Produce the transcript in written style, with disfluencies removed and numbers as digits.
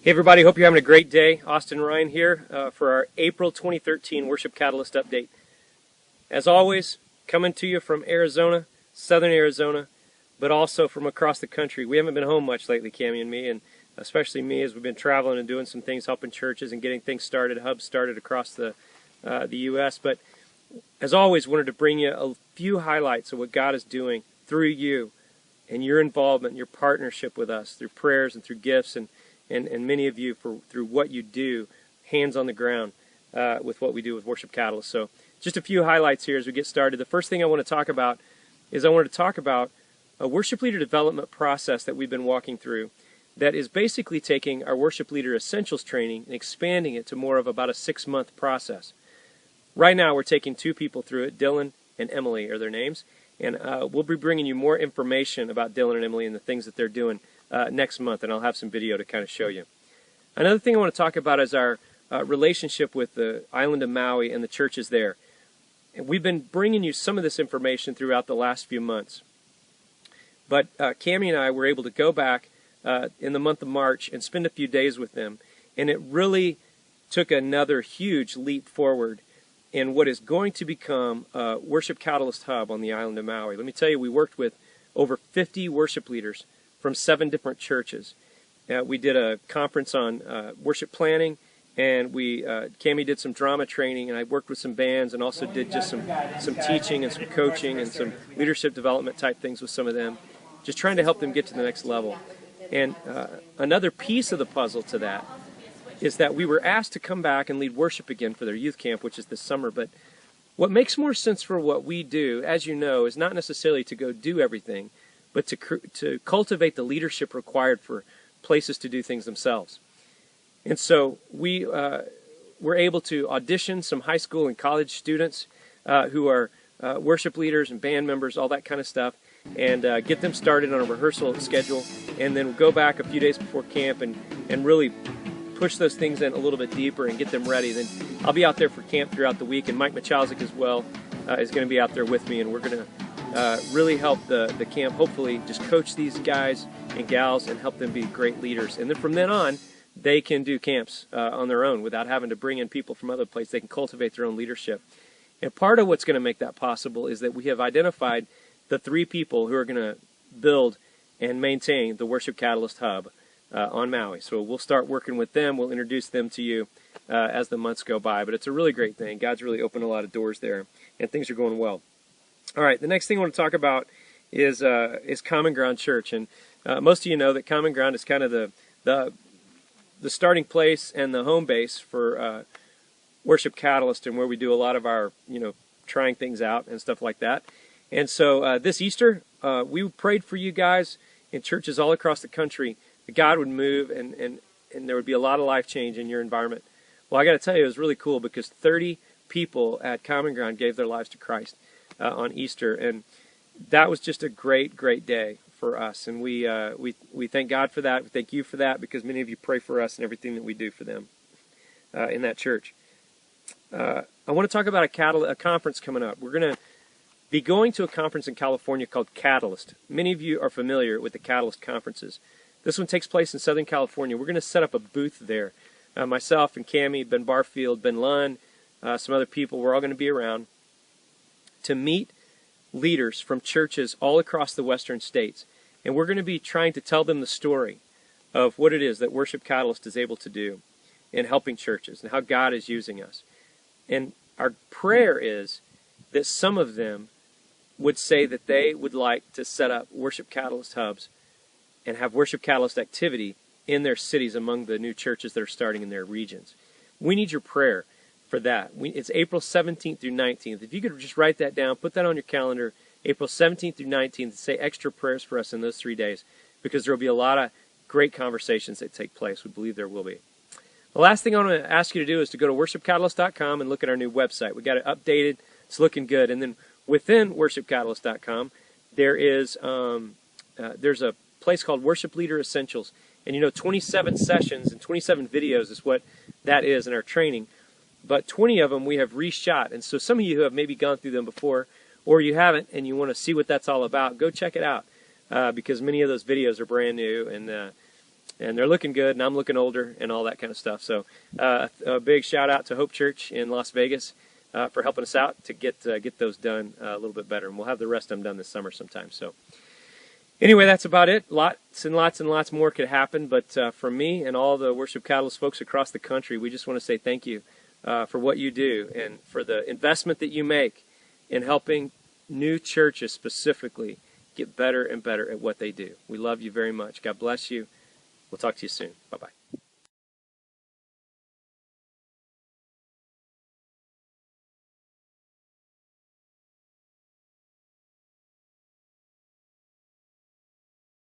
Hey everybody, hope you're having a great day. Austin Ryan here for our April 2013 Worship Catalyst update. As always, coming to you from Arizona, southern Arizona, but also from across the country. We haven't been home much lately, Cammie and me, and especially me, as we've been traveling and doing some things, helping churches and getting things started, hubs started across the U.S. But as always, wanted to bring you a few highlights of what God is doing through you and your involvement, your partnership with us through prayers and through gifts and many of you through what you do, hands on the ground with what we do with Worship Catalyst. So just a few highlights here as we get started. The first thing I want to talk about is I want to talk about a worship leader development process that we've been walking through that is basically taking our worship leader essentials training and expanding it to more of about a 6-month process. Right now we're taking 2 people through it. Dylan and Emily are their names, and we'll be bringing you more information about Dylan and Emily and the things that they're doing next month, and I'll have some video to kind of show you. Another thing I want to talk about is our relationship with the island of Maui and the churches there. And we've been bringing you some of this information throughout the last few months. But Cammie and I were able to go back in the month of March and spend a few days with them, and it really took another huge leap forward in what is going to become a Worship Catalyst hub on the island of Maui. Let me tell you, we worked with over 50 worship leaders from 7 different churches. We did a conference on worship planning, and Cammie did some drama training, and I worked with some bands and also did just some teaching and some coaching and some leadership development type things with some of them, just trying to help them get to the next level. And another piece of the puzzle to that is that we were asked to come back and lead worship again for their youth camp, which is this summer. But what makes more sense for what we do, as you know, is not necessarily to go do everything, but to cultivate the leadership required for places to do things themselves. And so we were able to audition some high school and college students who are worship leaders and band members, all that kind of stuff, and get them started on a rehearsal schedule, and then go back a few days before camp and really push those things in a little bit deeper and get them ready. Then I'll be out there for camp throughout the week, and Mike Michalzik as well is going to be out there with me, and we're going to really help the camp, hopefully just coach these guys and gals and help them be great leaders. And then from then on, they can do camps on their own without having to bring in people from other places. They can cultivate their own leadership. And part of what's going to make that possible is that we have identified the 3 people who are going to build and maintain the Worship Catalyst Hub on Maui. So we'll start working with them. We'll introduce them to you as the months go by. But it's a really great thing. God's really opened a lot of doors there, and things are going well. All right, the next thing I want to talk about is Common Ground Church, and most of you know that Common Ground is kind of the starting place and the home base for Worship Catalyst, and where we do a lot of our trying things out and stuff like that. And so this Easter, we prayed for you guys in churches all across the country that God would move and there would be a lot of life change in your environment. Well, I got to tell you, it was really cool because 30 people at Common Ground gave their lives to Christ on Easter, and that was just a great day for us, and we thank God for that. We thank you for that, because many of you pray for us and everything that we do for them in that church. I want to talk about a conference coming up. We're going to be going to a conference in California called Catalyst. Many of you are familiar with the Catalyst conferences. This one takes place in Southern California. We're going to set up a booth there. Myself and Cammie, Ben Barfield, Ben Lund, some other people, we're all going to be around to meet leaders from churches all across the western states. And we're going to be trying to tell them the story of what it is that Worship Catalyst is able to do in helping churches and how God is using us. And our prayer is that some of them would say that they would like to set up Worship Catalyst hubs and have Worship Catalyst activity in their cities among the new churches that are starting in their regions. We need your prayer for that. It's April 17th through 19th. If you could just write that down, put that on your calendar, April 17th through 19th, and say extra prayers for us in those 3 days, because there will be a lot of great conversations that take place. We believe there will be. The last thing I want to ask you to do is to go to worshipcatalyst.com and look at our new website. We got it updated. It's looking good. And then within worshipcatalyst.com, there's a place called Worship Leader Essentials. And 27 sessions and 27 videos is what that is in our training. But 20 of them we have reshot. And so some of you who have maybe gone through them before, or you haven't and you want to see what that's all about, go check it out, because many of those videos are brand new, and And they're looking good, and I'm looking older, and all that kind of stuff. So a big shout out to Hope Church in Las Vegas for helping us out to get those done a little bit better. And we'll have the rest of them done this summer sometime. So anyway, that's about it. Lots and lots and lots more could happen. But from me and all the Worship Catalyst folks across the country, we just want to say thank you for what you do and for the investment that you make in helping new churches specifically get better and better at what they do. We love you very much. God bless you. We'll talk to you soon. Bye-bye.